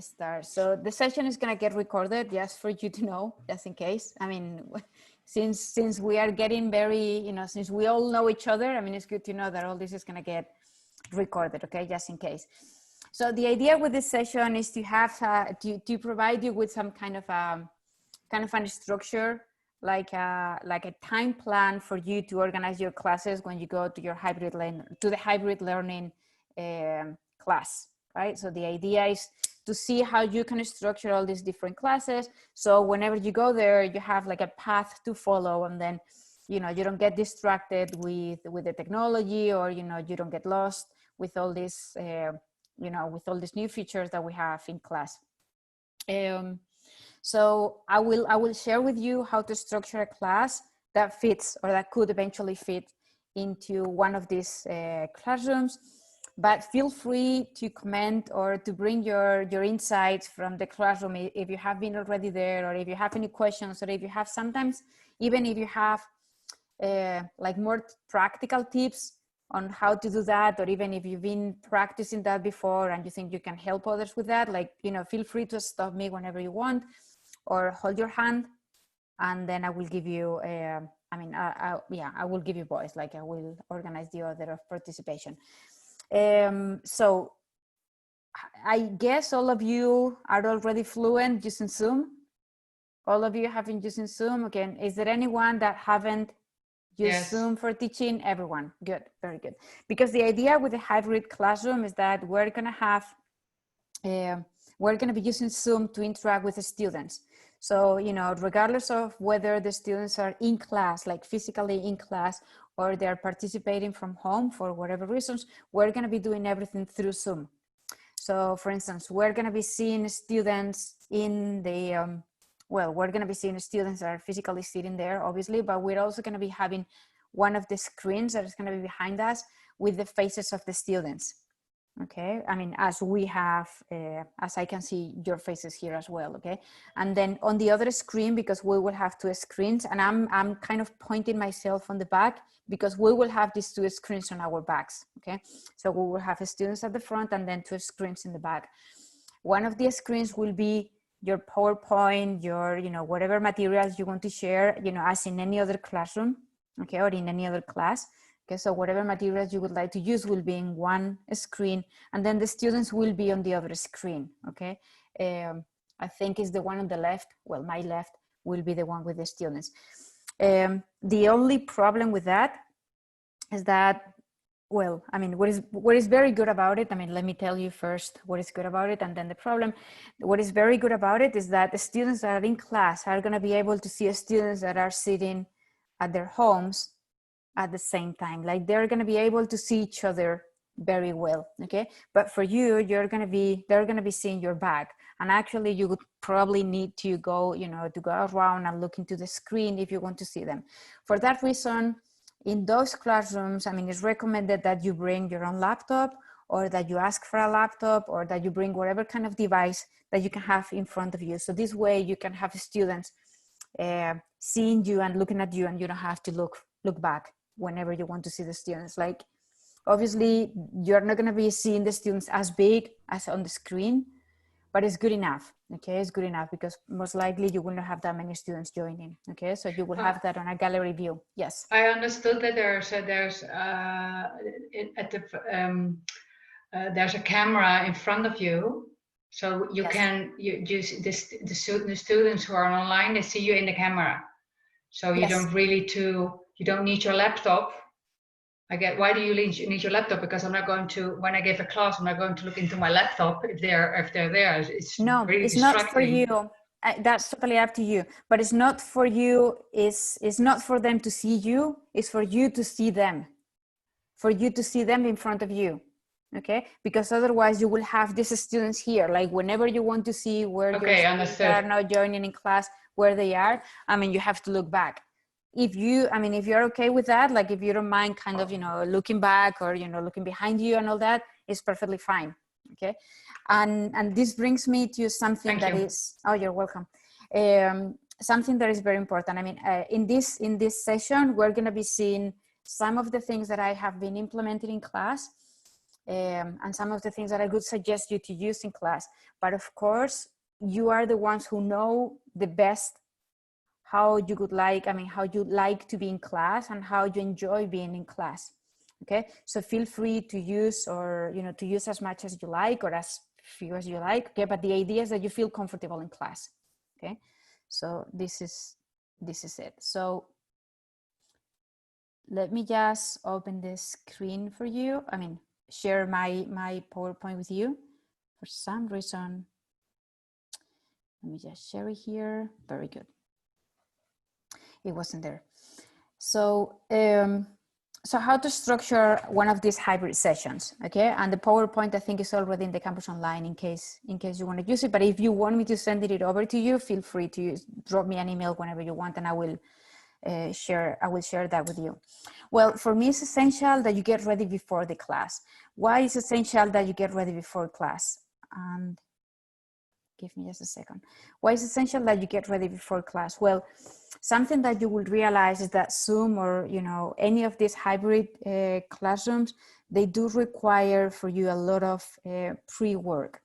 start. So the session is going to get recorded, just for you to know, just in case. I mean, since we are getting very, you know, since we all know each other, I mean, it's good to know that all this is going to get recorded, okay, just in case. So the idea with this session is to have to provide you with some kind of a structure, like a time plan for you to organize your classes when you go to your hybrid learning class, right? So the idea is to see how you can structure all these different classes. So whenever you go there, you have like a path to follow, and then, you know, you don't get distracted with the technology, or, you know, you don't get lost with all this, you know, with all these new features that we have in class. So I will share with you how to structure a class that fits, or that could eventually fit into one of these classrooms. But feel free to comment or to bring your insights from the classroom if you have been already there, or if you have any questions, or if you have sometimes, even if you have like more practical tips on how to do that, or even if you've been practicing that before and you think you can help others with that, like, you know, feel free to stop me whenever you want, or hold your hand, and then I will give you, yeah, I will give you voice, like I will organize the order of participation. So I guess all of you are already fluent using Zoom. All of you have been using Zoom. Okay, is there anyone that haven't used Zoom for teaching? Everyone, good, very good. Because the idea with the hybrid classroom is that we're gonna have, we're gonna be using Zoom to interact with the students. So, you know, regardless of whether the students are in class, like physically in class, or they're participating from home for whatever reasons, we're gonna be doing everything through Zoom. So for instance, we're gonna be seeing students in the, well, we're gonna be seeing students that are physically sitting there, obviously, but we're also gonna be having one of the screens that is gonna be behind us with the faces of the students. Okay, I mean, as we have, as I can see your faces here as well, okay? And then on the other screen, because we will have two screens, and I'm kind of pointing myself on the back, because we will have these two screens on our backs, okay? So we will have students at the front and then two screens in the back. One of the screens will be your PowerPoint, your, you know, whatever materials you want to share, you know, as in any other classroom, okay, or in any other class. Okay, so whatever materials you would like to use will be in one screen, and then the students will be on the other screen, okay? I think it's the one on the left, well, my left will be the one with the students. The only problem with that is that, well, I mean, what is very good about it, I mean, let me tell you first what is good about it, and then the problem. What is very good about it is that the students that are in class are gonna be able to see students that are sitting at their homes at the same time. Like, they're going to be able to see each other very well, okay? But for you, they're going to be seeing your back, and actually you would probably need to go, you know, to go around and look into the screen if you want to see them. For that reason, in those classrooms, I mean, it's recommended that you bring your own laptop, or that you ask for a laptop, or that you bring whatever kind of device that you can have in front of you. So this way you can have students seeing you and looking at you, and you don't have to look back whenever you want to see the students. Like, obviously you're not going to be seeing the students as big as on the screen, but it's good enough, okay? It's good enough, because most likely you will not have that many students joining, okay? So you will have that on a gallery view. Yes. I understood that there's a camera in front of you, so you Yes. can the students who are online, they see you in the camera, so you Yes. you don't need your laptop. I get, why do you need your laptop? Because I'm not going to, when I give a class, I'm not going to look into my laptop if they're there. It's no, really it's distracting. not for you. That's totally up to you, but it's not for you. It's not for them to see you. It's for you to see them, for you to see them in front of you. Okay, because otherwise you will have these students here, like whenever you want to see where your students are now joining in class, where they are, I mean, you have to look back. If you, I mean, if you're okay with that, like if you don't mind kind of, you know, looking back, or, you know, looking behind you and all that, is perfectly fine. Okay, and this brings me to something that is, oh, you're welcome. Something that is very important. I mean, in this session, we're going to be seeing some of the things that I have been implementing in class. and some of the things that I would suggest you to use in class. But of course, you are the ones who know the best how you would like, how you like to be in class and how you enjoy being in class. Okay, so feel free to use, or to use as much as you like or as few as you like. Okay, but the idea is that you feel comfortable in class. Okay, so this is it. So let me just open the screen for you. Share my PowerPoint with you. For some reason, let me just share it here. Very good. It wasn't there. So, so how to structure one of these hybrid sessions, okay? And the PowerPoint, I think, is already in the campus online in case you want to use it. But if you want me to send it over to you, feel free to drop me an email whenever you want, and I will share that with you. Well, for me, it's essential that you get ready before the class. Why is it essential that you get ready before class? And give me just a second. Why is it essential that you get ready before class? Well, something that you will realize is that Zoom or any of these hybrid classrooms, they do require for you a lot of pre-work.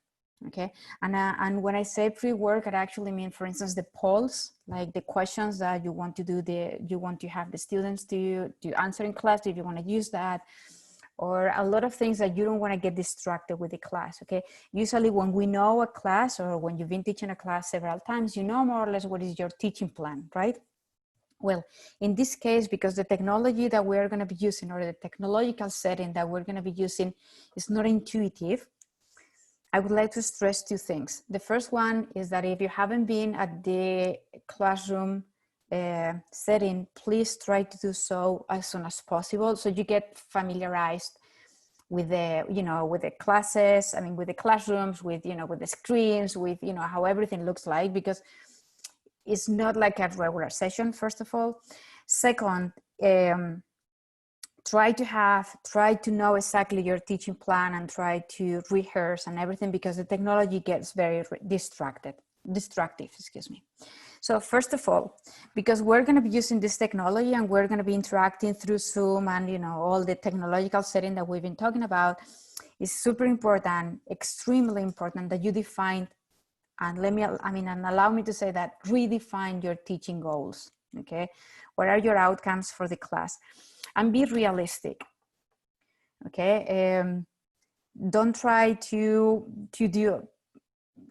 Okay, and when I say pre-work, I actually mean, for instance, the polls, like the questions that you want to do, you want to have the students to answer in class, if you want to use that, or a lot of things that you don't want to get distracted with the class. Okay, usually when we know a class, or when you've been teaching a class several times, you know more or less what is your teaching plan, right? Well, in this case, because the technology that we're going to be using, or the technological setting that we're going to be using, is not intuitive, I would like to stress two things. The first one is that if you haven't been at the classroom setting, please try to do so as soon as possible, so you get familiarized with the with the classes, with the classrooms, with with the screens, with how everything looks like, because it's not like a regular session, first of all. Second, try to know exactly your teaching plan and try to rehearse and everything, because the technology gets very distractive, excuse me. So first of all, because we're going to be using this technology and we're going to be interacting through Zoom and all the technological setting that we've been talking about, it's super important, extremely important, that you define, and allow me to say that, redefine your teaching goals. Okay, what are your outcomes for the class? And be realistic. Okay, don't try to do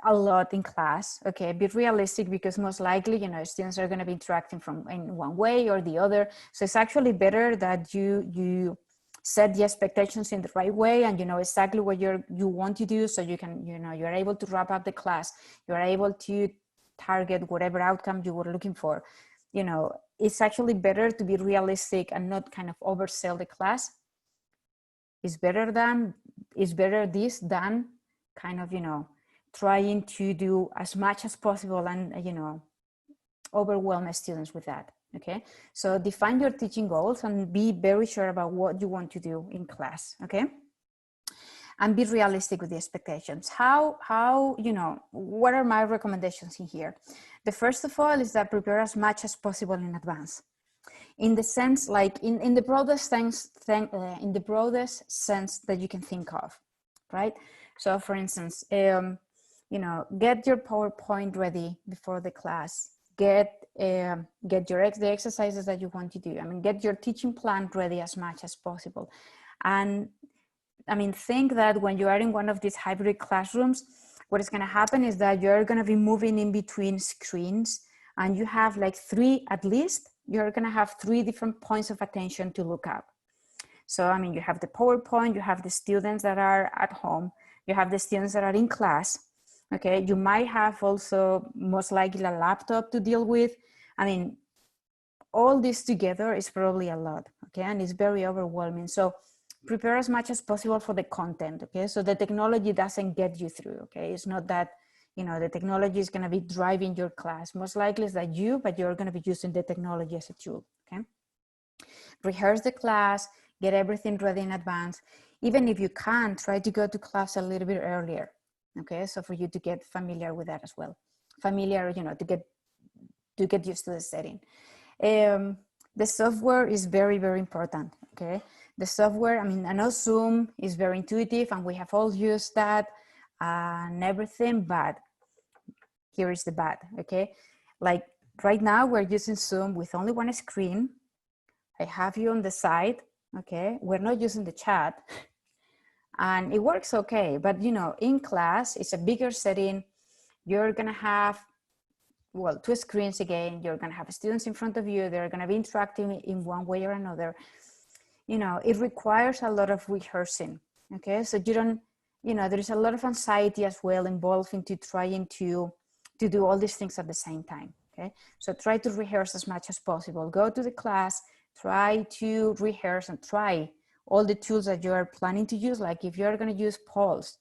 a lot in class. Okay, be realistic, because most likely students are going to be interacting in one way or the other. So it's actually better that you set the expectations in the right way, and exactly what you want to do, so you can you're able to wrap up the class, you're able to target whatever outcome you were looking for. It's actually better to be realistic and not kind of oversell the class. It's better this than kind of trying to do as much as possible and overwhelm students with that. Okay, so define your teaching goals and be very sure about what you want to do in class. Okay, and be realistic with the expectations. How what are my recommendations in here? The first of all is that prepare as much as possible in advance, in the sense, like in the broadest sense, in the broadest sense that you can think of, right? So for instance, get your PowerPoint ready before the class, get the exercises that you want to do. Get your teaching plan ready as much as possible. And think that when you are in one of these hybrid classrooms, what is going to happen is that you're going to be moving in between screens, and you have like at least you're going to have 3 different points of attention to look up. So, you have the PowerPoint, you have the students that are at home, you have the students that are in class. Okay, you might have also most likely a laptop to deal with. All this together is probably a lot. Okay, and it's very overwhelming. So prepare as much as possible for the content. Okay, so the technology doesn't get you through. Okay, it's not that the technology is going to be driving your class. Most likely it's that but you're going to be using the technology as a tool. Okay, rehearse the class, get everything ready in advance. Even if you can't, try to go to class a little bit earlier. Okay, so for you to get familiar with that as well, to get used to the setting. The software is very, very important. Okay, The software, I mean, I know Zoom is very intuitive and we have all used that and everything, but here is the bad, okay? Like right now we're using Zoom with only one screen. I have you on the side, okay? We're not using the chat and it works okay, but you know, in class, it's a bigger setting. You're gonna have, well, two screens again, you're gonna have students in front of you, they're gonna be interacting in one way or another. You know, it requires a lot of rehearsing, okay? So you don't, you know, there is a lot of anxiety as well involved into trying to do all these things at the same time, okay? So try to rehearse as much as possible. Go to the class, try to rehearse and try all the tools that you are planning to use. Like if you're gonna use polls,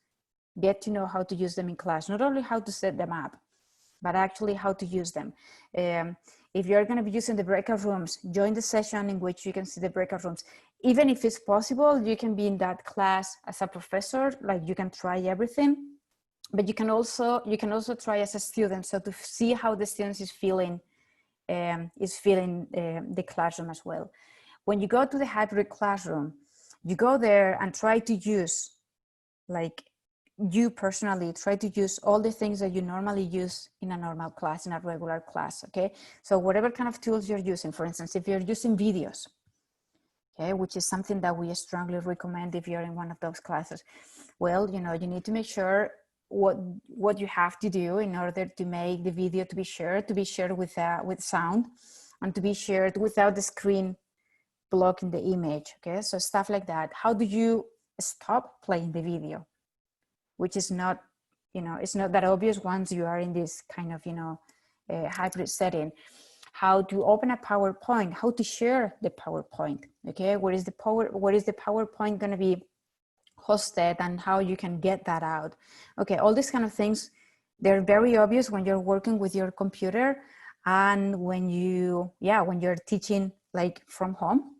get to know how to use them in class, not only how to set them up, but actually how to use them. If you're going to be using the breakout rooms, join the session in which you can see the breakout rooms. Even if it's possible, you can be in that class as a professor, like you can try everything, but you can also try as a student. So to see how the students is feeling the classroom as well. When you go to the hybrid classroom, you go there and try to use, like you personally try to use all the things that you normally use in a normal class, in a regular class, okay? So whatever kind of tools you're using, for instance, if you're using videos, okay, which is something that we strongly recommend if you're in one of those classes, well, you know, you need to make sure what you have to do in order to make the video to be shared with sound, and to be shared without the screen blocking the image, okay? So stuff like that. How do you stop playing the video? Which is not, you know, it's not that obvious once you are in this kind of, you know, hybrid setting. How to open a PowerPoint, how to share the PowerPoint, okay? Where is the PowerPoint gonna be hosted and how you can get that out. Okay, all these kind of things, they're very obvious when you're working with your computer and when you're teaching like from home.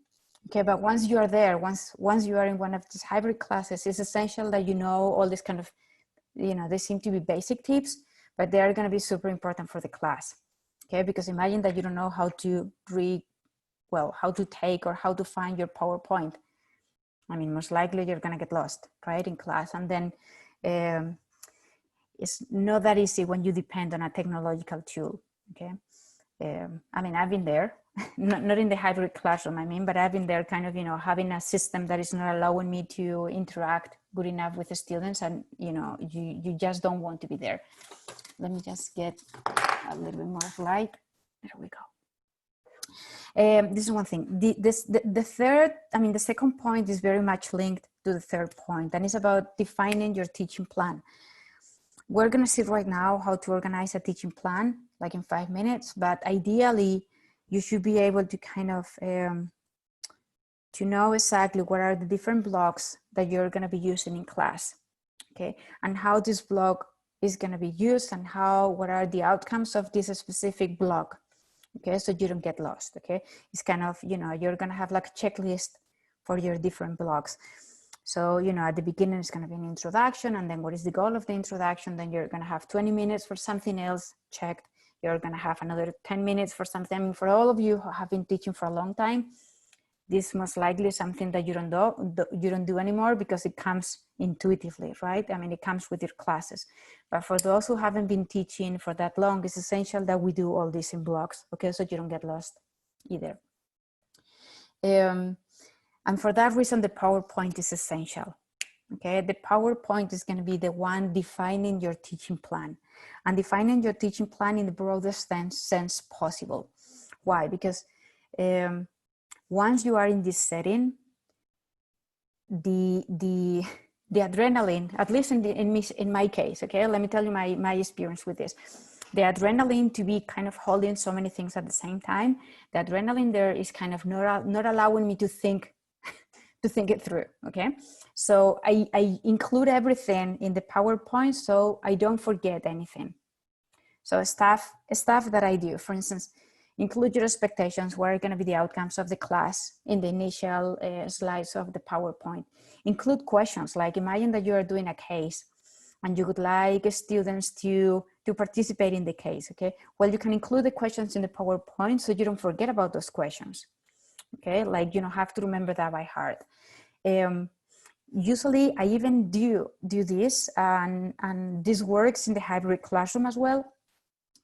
Okay, but once you are there, once you are in one of these hybrid classes, it's essential that you know all this kind of, you know, they seem to be basic tips, but they are going to be super important for the class. Okay, because imagine that you don't know how to how to take or how to find your PowerPoint. I mean, most likely you're going to get lost, right, in class. And then it's not that easy when you depend on a technological tool, okay? I mean, I've been there, not in the hybrid classroom, I mean, but I've been there kind of, you know, having a system that is not allowing me to interact good enough with the students, and, you know, you just don't want to be there. Let me just get a little bit more light. There we go. This is one thing. The second point is very much linked to the third point, and it's about defining your teaching plan. We're going to see right now how to organize a teaching plan, like in 5 minutes, but ideally you should be able to kind of to know exactly what are the different blocks that you're going to be using in class, okay, and how this block is going to be used, and what are the outcomes of this specific block, okay, so you don't get lost, okay? It's kind of, you know, you're going to have like a checklist for your different blocks. So, you know, at the beginning, it's going to be an introduction, and then what is the goal of the introduction? Then you're going to have 20 minutes for something else checked. You're going to have another 10 minutes for something. I mean, for all of you who have been teaching for a long time, this most likely is something that you don't do anymore because it comes intuitively, right? I mean, it comes with your classes. But for those who haven't been teaching for that long, it's essential that we do all this in blocks, okay? So you don't get lost either. And for that reason, the PowerPoint is essential, okay? The PowerPoint is going to be the one defining your teaching plan, and defining your teaching plan in the broadest sense possible. Why? Because once you are in this setting, the adrenaline, at least in my case, okay, let me tell you my experience with this. The adrenaline to be kind of holding so many things at the same time, the adrenaline there is kind of not allowing me to think it through, okay? So I include everything in the PowerPoint so I don't forget anything. So stuff that I do, for instance, include your expectations. What are going to be the outcomes of the class in the initial slides of the PowerPoint? Include questions, like imagine that you are doing a case and you would like students to participate in the case, okay? Well, you can include the questions in the PowerPoint so you don't forget about those questions, Okay, like you don't have to remember that by heart. Usually I even do this, and this works in the hybrid classroom as well,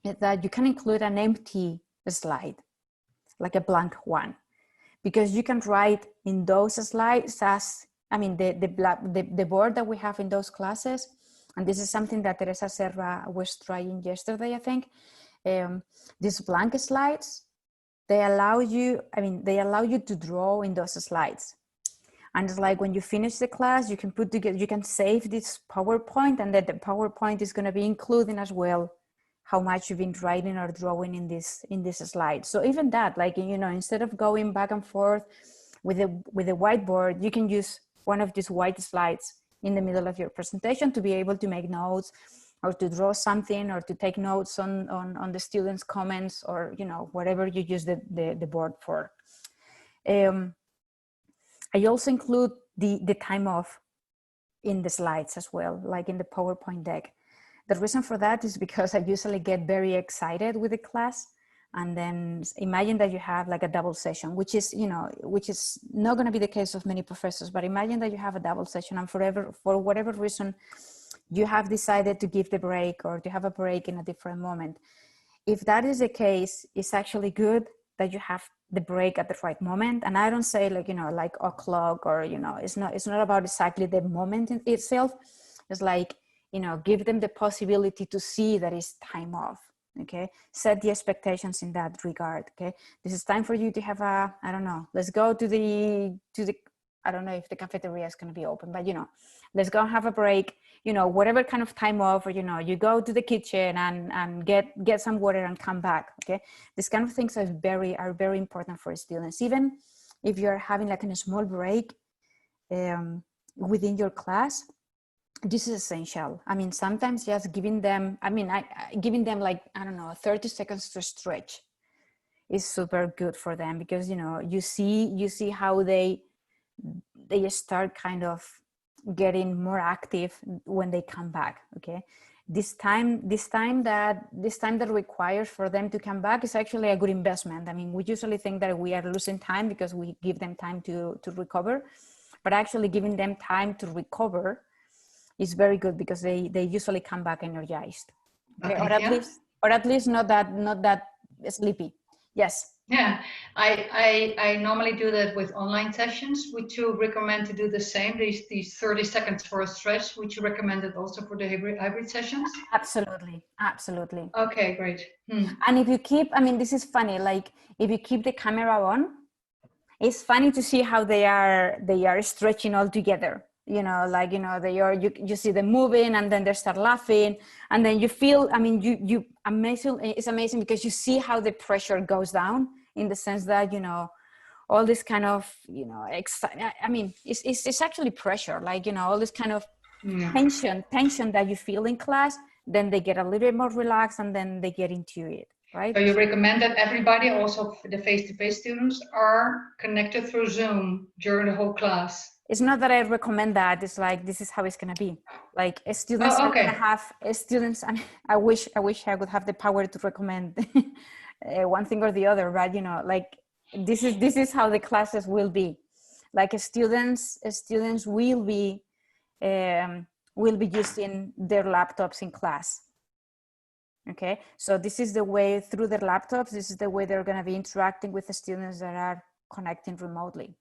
is that you can include an empty slide, like a blank one, because you can write in those slides as, I mean, the board that we have in those classes, and this is something that Teresa Serra was trying yesterday, I think. These blank slides, they allow you to draw in those slides. And it's like when you finish the class, you can put together, you can save this PowerPoint, and then the PowerPoint is going to be including as well how much you've been writing or drawing in this slide. So even that, like, you know, instead of going back and forth with the whiteboard, you can use one of these white slides in the middle of your presentation to be able to make notes, or to draw something, or to take notes on the students' comments, or, you know, whatever you use the board for. I also include the time off in the slides as well, like in the PowerPoint deck. The reason for that is because I usually get very excited with the class, and then imagine that you have like a double session, which is not going to be the case of many professors, but imagine that you have a double session, and for whatever reason, you have decided to give the break, or to have a break in a different moment. If that is the case, it's actually good that you have the break at the right moment. And I don't say like, you know, like o'clock, or, you know, it's not about exactly the moment in itself. It's like, you know, give them the possibility to see that it's time off. Okay, set the expectations in that regard. Okay, this is time for you to have a, I don't know, let's go to the I don't know if the cafeteria is going to be open, but, you know, let's go have a break, you know, whatever kind of time off, or, you know, you go to the kitchen and get some water and come back. Okay, these kind of things are very important for students. Even if you're having like a small break within your class, this is essential. I mean, sometimes just giving them, giving them like, I don't know, 30 seconds to stretch is super good for them, because, you know, you see how they start kind of getting more active when they come back. Okay, this time that requires for them to come back is actually a good investment. I mean, we usually think that we are losing time because we give them time to recover, but actually giving them time to recover is very good, because they usually come back energized. Okay, or at least not that sleepy. Yes. Yeah, I normally do that with online sessions. Would you recommend to do the same? These 30 seconds for a stretch. Would you recommend it also for the hybrid sessions? Absolutely. Okay, great. And if you keep, I mean, this is funny. Like if you keep the camera on, it's funny to see how they are stretching all together. You know, like, you know, you see them moving, and then they start laughing, and then you feel, I mean, you amazing. It's amazing because you see how the pressure goes down, in the sense that, you know, all this kind of, you know, I mean, it's actually pressure, like, you know, all this kind of tension that you feel in class, then they get a little bit more relaxed, and then they get into it, right? So you recommend that everybody, also the face-to-face students, are connected through Zoom during the whole class? It's not that I recommend that. It's like, this is how it's going to be. Like students are going to have students. I mean, I wish I would have the power to recommend one thing or the other, but, you know, like this is how the classes will be. Like students will be using their laptops in class. Okay, so this is the way, through their laptops, this is the way they're going to be interacting with the students that are connecting remotely.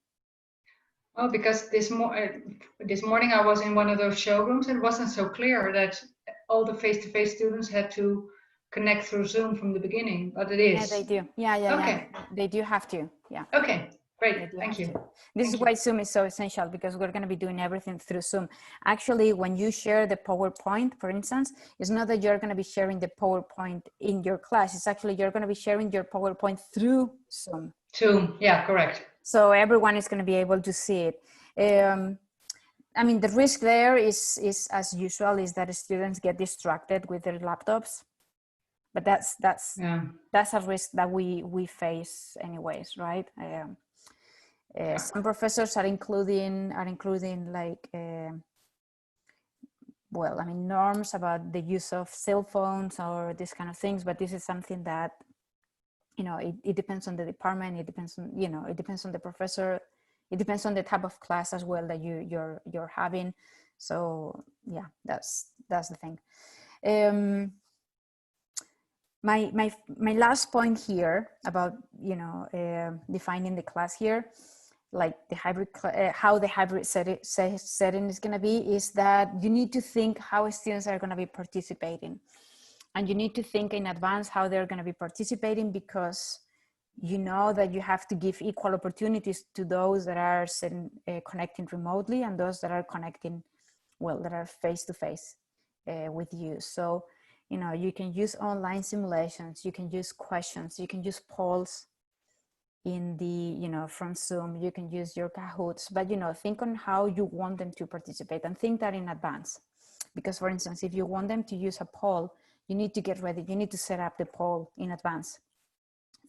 Oh, because this morning I was in one of those showrooms, and it wasn't so clear that all the face-to-face students had to connect through Zoom from the beginning, but it is. Yeah, they do. Yeah. They do have to. Yeah. Okay, great. Thank you. This is why Zoom is so essential, because we're going to be doing everything through Zoom. Actually, when you share the PowerPoint, for instance, it's not that you're going to be sharing the PowerPoint in your class. It's actually, you're going to be sharing your PowerPoint through Zoom. Zoom, yeah, correct. So everyone is going to be able to see it. I mean, the risk there is as usual, is that students get distracted with their laptops, but that's a risk that we face anyways, right? Some professors are including like well, I mean, norms about the use of cell phones or these kind of things, but this is something that you know, it depends on the department, it depends on, you know, it depends on the professor, it depends on the type of class as well that you're having. So yeah, that's the thing. My last point here about, you know, defining the class here, like the hybrid, how the hybrid setting is going to be, is that you need to think how students are going to be participating, and you need to think in advance how they're going to be participating, because you know that you have to give equal opportunities to those that are connecting remotely and those that are connecting, well, that are face to face with you. So, you know, you can use online simulations, you can use questions, you can use polls in the, you know, from Zoom, you can use your Kahoots, but, you know, think on how you want them to participate and think that in advance. Because, for instance, if you want them to use a poll, you need to get ready, you need to set up the poll in advance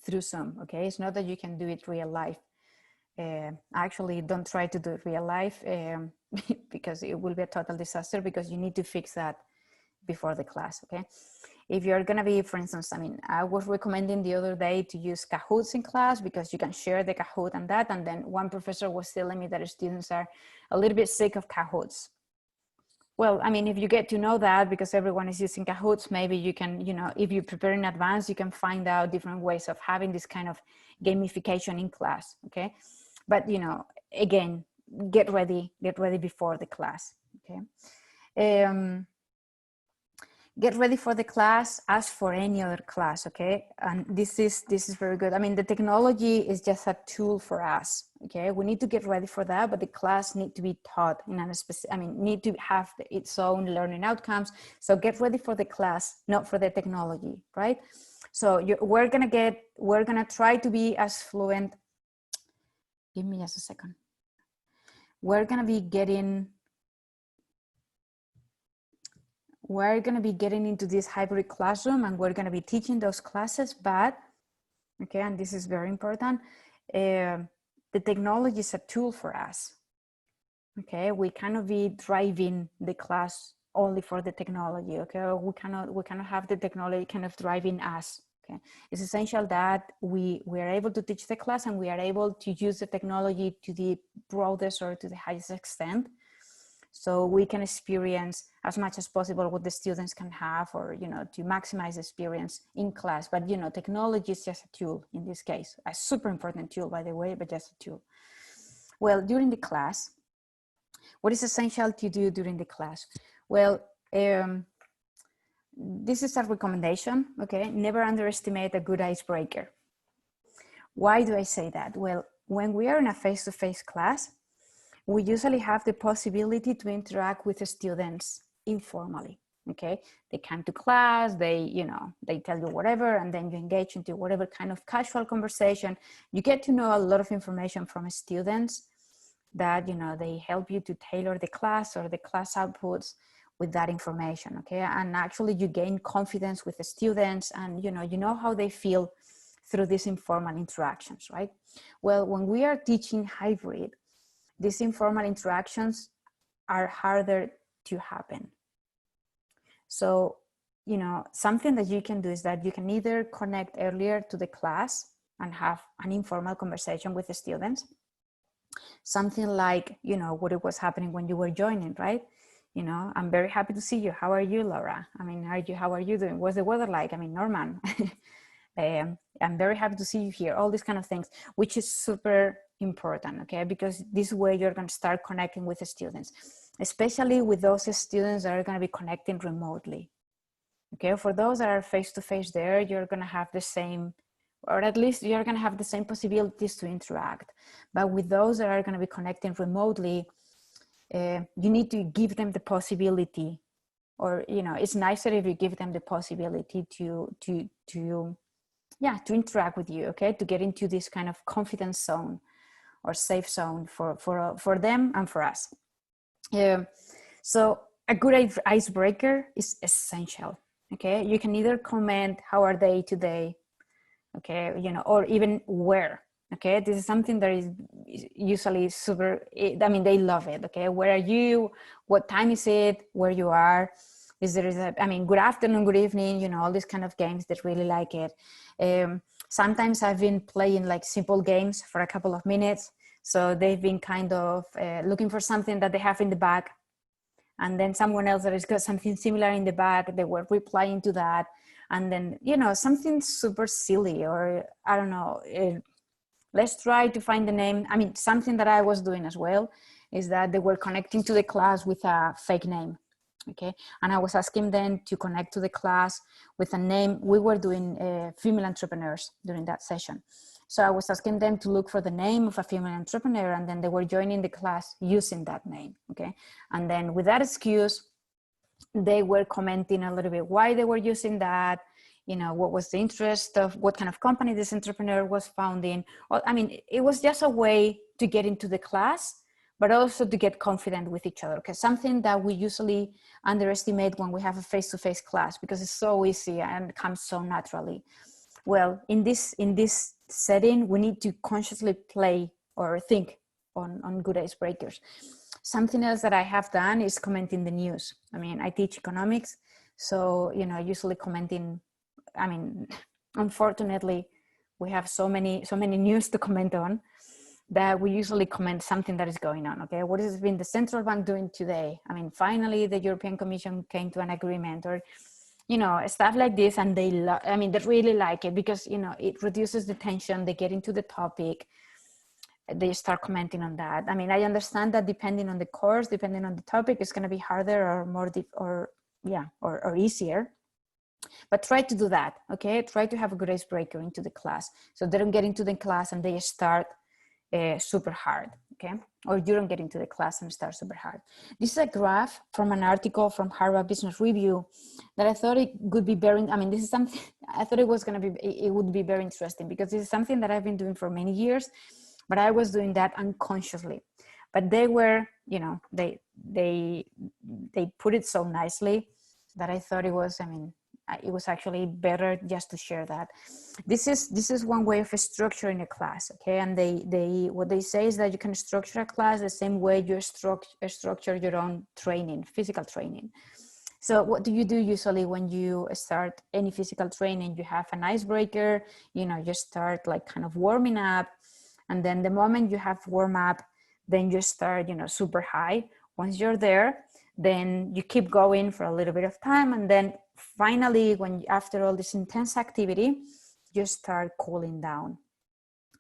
through Zoom, okay? It's not that you can do it real life. Actually, don't try to do it real life because it will be a total disaster, because you need to fix that before the class, okay? If you're gonna be, for instance, I mean, I was recommending the other day to use Kahoots in class because you can share the Kahoot and that, and then one professor was telling me that students are a little bit sick of Kahoots. Well, I mean, if you get to know that, because everyone is using Kahoots, maybe you can, you know, if you prepare in advance, you can find out different ways of having this kind of gamification in class, okay? But, you know, again, get ready before the class, okay? Get ready for the class as for any other class, okay? And this is very good. I mean, the technology is just a tool for us, okay? We need to get ready for that, but the class need to be taught in a specific, I mean, need to have its own learning outcomes. So get ready for the class, not for the technology, right? So we're gonna try to be as fluent. Give me just a second. We're gonna be getting into this hybrid classroom, and we're going to be teaching those classes, but, okay, and this is very important, the technology is a tool for us, okay? We cannot be driving the class only for the technology, okay? We cannot have the technology kind of driving us, okay? It's essential that we are able to teach the class and we are able to use the technology to the broadest or to the highest extent, so we can experience as much as possible what the students can have, or, you know, to maximize experience in class. But, you know, technology is just a tool in this case, a super important tool, by the way, but just a tool. Well, during the class, what is essential to do during the class? Well, this is a recommendation, okay? Never underestimate a good icebreaker. Why do I say that? Well, when we are in a face-to-face class, we usually have the possibility to interact with the students informally, okay? They come to class, they tell you whatever, and then you engage into whatever kind of casual conversation. You get to know a lot of information from students that, you know, they help you to tailor the class or the class outputs with that information, okay? And actually you gain confidence with the students, and, you know how they feel through these informal interactions, right? Well, when we are teaching hybrid, these informal interactions are harder to happen. So, you know, something that you can do is that you can either connect earlier to the class and have an informal conversation with the students. Something like, you know, what it was happening when you were joining, right? You know, I'm very happy to see you. How are you, Laura? I mean, how are you doing? What's the weather like? I mean, Norman. I'm very happy to see you here. All these kind of things, which is super important, okay? Because this way you're going to start connecting with the students, especially with those students that are going to be connecting remotely, okay? For those that are face-to-face there, you're going to have the same, or at least you're going to have the same possibilities to interact. But with those that are going to be connecting remotely, you need to give them the possibility, or, you know, it's nicer if you give them the possibility to interact with you, okay? To get into this kind of confidence zone or safe zone for them and for us. So a good icebreaker is essential, okay? You can either comment, how are they today? Okay, you know, or even where, okay? This is something that is usually super, I mean, they love it, okay? Where are you? What time is it? Where you are? Is there, I mean, good afternoon, good evening, you know, all these kind of games that really like it. Sometimes I've been playing like simple games for a couple of minutes. So they've been kind of looking for something that they have in the bag. And then someone else that has got something similar in the bag, they were replying to that. And then, you know, something super silly, or I don't know, let's try to find the name. I mean, something that I was doing as well is that they were connecting to the class with a fake name. Okay, and I was asking them to connect to the class with a name. We were doing female entrepreneurs during that session. So I was asking them to look for the name of a female entrepreneur, and then they were joining the class using that name. Okay, and then with that excuse, they were commenting a little bit why they were using that, you know, what was the interest of what kind of company this entrepreneur was founding. Well, I mean, it was just a way to get into the class, but also to get confident with each other. Okay, something that we usually underestimate when we have a face-to-face class because it's so easy and comes so naturally. Well, in this setting, we need to consciously play or think on good icebreakers. Something else that I have done is commenting the news. I mean, I teach economics, so, you know, usually commenting, I mean, unfortunately, we have so many news to comment on that we usually comment something that is going on. Okay, what has been the central bank doing today? I mean, finally, the European Commission came to an agreement, or, you know, stuff like this. And they really like it because, you know, it reduces the tension. They get into the topic. They start commenting on that. I mean, I understand that depending on the course, depending on the topic, it's going to be harder or more or easier. But try to do that, okay? Try to have a good icebreaker into the class. So they don't get into the class and they start super hard, okay? Or you don't get into the class and start super hard. This is a graph from an article from Harvard Business Review that I thought it could be very, I mean, this is something, I thought it would be very interesting because this is something that I've been doing for many years, but I was doing that unconsciously. But they were, you know, they put it so nicely that I thought it was, I mean, it was actually better just to share that. This is one way of structuring a class, okay? And what they say is that you can structure a class the same way you structure your own training, physical training. So what do you do usually when you start any physical training? You have an icebreaker, you know, you start like kind of warming up, and then the moment you have warm up, then you start, you know, super high. Once you're there, then you keep going for a little bit of time, and then finally, after all this intense activity, you start cooling down.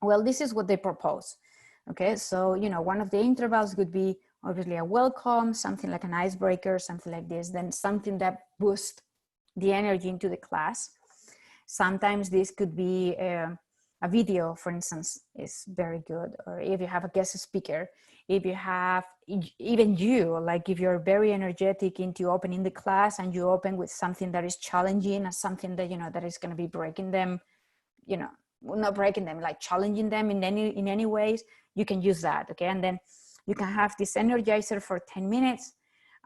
Well, this is what they propose. Okay, so, you know, one of the intervals could be obviously a welcome, something like an icebreaker, something like this, then something that boosts the energy into the class. Sometimes this could be a video, for instance, is very good. Or if you have a guest speaker, if you have, even you, like if you're very energetic into opening the class and you open with something that is challenging and something that, you know, that is going to be breaking them, you know, not breaking them, like challenging them in any ways, you can use that, okay? And then you can have this energizer for 10 minutes,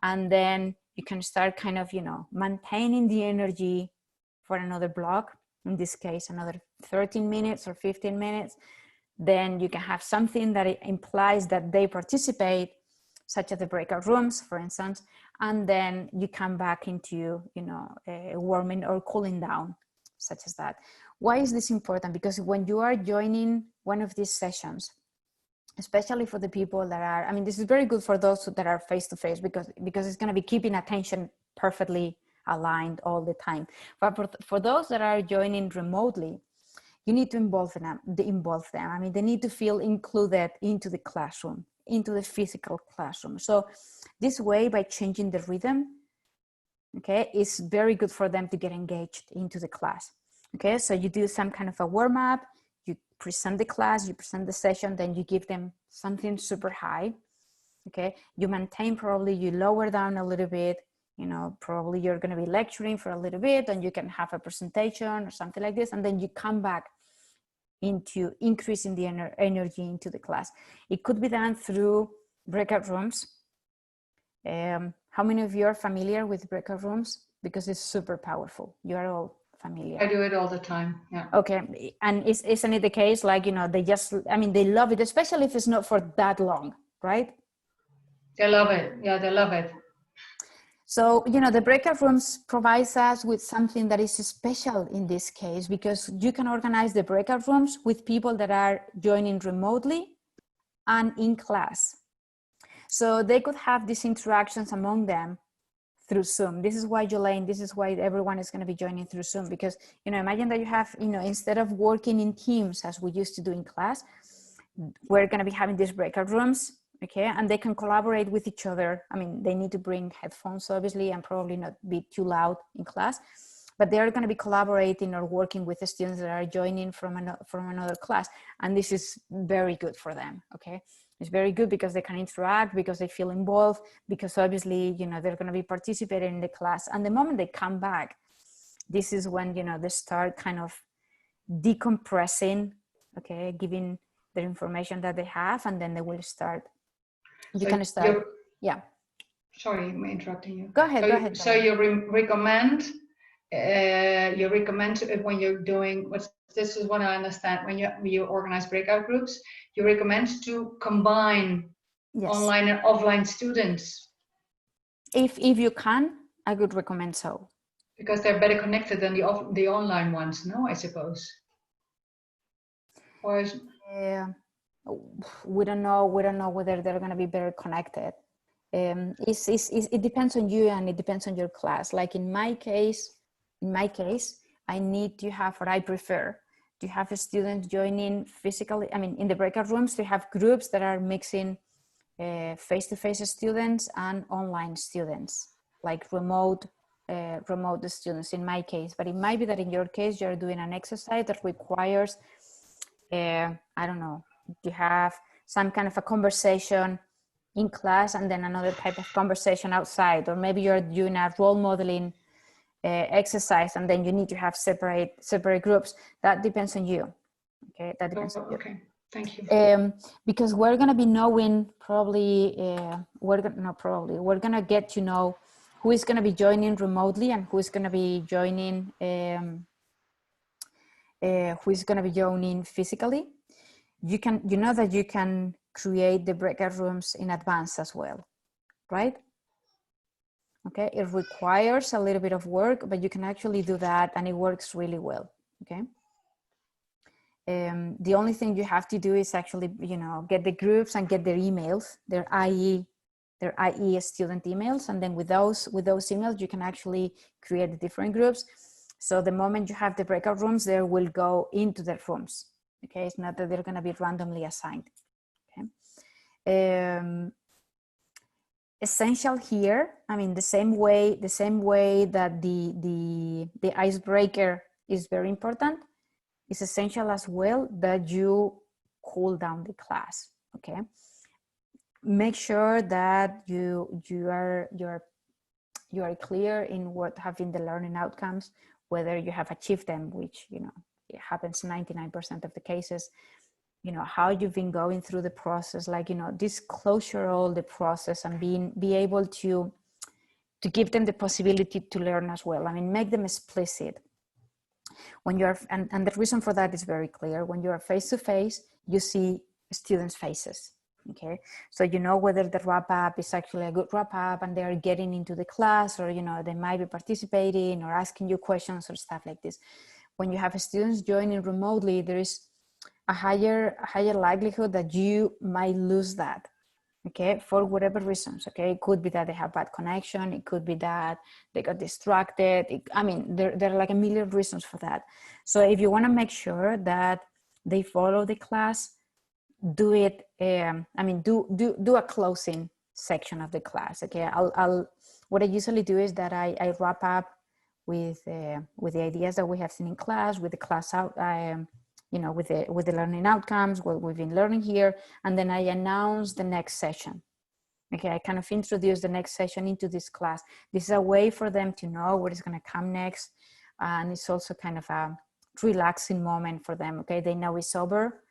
and then you can start kind of, you know, maintaining the energy for another block, in this case, another 13 minutes or 15 minutes. Then you can have something that implies that they participate, such as the breakout rooms, for instance, and then you come back into, you know, warming or cooling down, such as that. Why is this important? Because when you are joining one of these sessions, especially for the people that are, I mean, this is very good for those that are face-to-face because it's going to be keeping attention perfectly aligned all the time. But for those that are joining remotely, you need to involve them. I mean, they need to feel included into the classroom, into the physical classroom. So this way, by changing the rhythm, okay, it's very good for them to get engaged into the class. Okay, so you do some kind of a warm-up, you present the class, you present the session, then you give them something super high. Okay, you maintain, probably you lower down a little bit, you know, probably you're going to be lecturing for a little bit and you can have a presentation or something like this, and then you come back into increasing the energy into the class. It could be done through breakout rooms. How many of you are familiar with breakout rooms? Because it's super powerful. You are all familiar. I do it all the time. Yeah. Okay. And isn't it the case, like, you know, they just, I mean, they love it, especially if it's not for that long, right? They love it. Yeah, they love it. So, you know, the breakout rooms provides us with something that is special in this case, because you can organize the breakout rooms with people that are joining remotely and in class. So they could have these interactions among them through Zoom. This is why, Jolaine, this is why everyone is going to be joining through Zoom, because, you know, imagine that you have, you know, instead of working in teams as we used to do in class, we're going to be having these breakout rooms, okay, and they can collaborate with each other. I mean, they need to bring headphones, obviously, and probably not be too loud in class, but they're going to be collaborating or working with the students that are joining from another class. And this is very good for them, okay? It's very good because they can interact, because they feel involved, because obviously, you know, they're going to be participating in the class. And the moment they come back, this is when, you know, they start kind of decompressing, okay, giving the information that they have, and then they will start. You can start. Yeah. Sorry, I'm interrupting you. Go ahead. Go ahead. So you recommend when you're doing this is what I understand, when you organize breakout groups, you recommend to combine online and offline students. If you can, I would recommend so. Because they're better connected than the online ones, no, I suppose. Or is... we don't know whether they're going to be better connected. It depends on you, and it depends on your class. Like in my case, I need to have, what I prefer, to have a student joining physically. I mean, in the breakout rooms, to have groups that are mixing face-to-face students and online students, like remote students in my case. But it might be that in your case, you're doing an exercise that requires, I don't know, you have some kind of a conversation in class and then another type of conversation outside, or maybe you're doing a role modeling exercise and then you need to have separate groups. That depends on you. Okay, that depends on you. Okay, thank you. Because we're gonna be knowing probably, we're gonna get to know who is gonna be joining remotely and who is gonna be joining physically. You know that you can create the breakout rooms in advance as well, right? Okay, it requires a little bit of work, but you can actually do that and it works really well, okay? The only thing you have to do is actually, you know, get the groups and get their emails, their IE student emails, and then with those emails, you can actually create the different groups. So the moment you have the breakout rooms, they will go into their rooms. Okay, it's not that they're going to be randomly assigned. Okay. Essential here, I mean, the same way that the icebreaker is very important, it's essential as well that you cool down the class. Okay, make sure that you are clear in what have been the learning outcomes, whether you have achieved them, which, you know, it happens 99% of the cases. You know, how you've been going through the process, like, you know, disclosure all the process and be able to give them the possibility to learn as well. I mean, make them explicit. When you're, and the reason for that is very clear. When you are face-to-face, you see students' faces. Okay, so you know whether the wrap-up is actually a good wrap-up and they are getting into the class, or, you know, they might be participating or asking you questions or stuff like this. When you have students joining remotely, there is a higher likelihood that you might lose that, okay, for whatever reasons. Okay, it could be that they have bad connection, it could be that they got distracted. I mean, there are like a million reasons for that. So if you want to make sure that they follow the class, do it. I mean, do a closing section of the class. Okay, what I usually do is that I wrap up with the ideas that we have seen in class, with the class out. You know, with the learning outcomes, what we've been learning here, and then I announce the next session. Okay, I kind of introduce the next session into this class. This is a way for them to know what is going to come next, and it's also kind of a relaxing moment for them. Okay, they know it's over.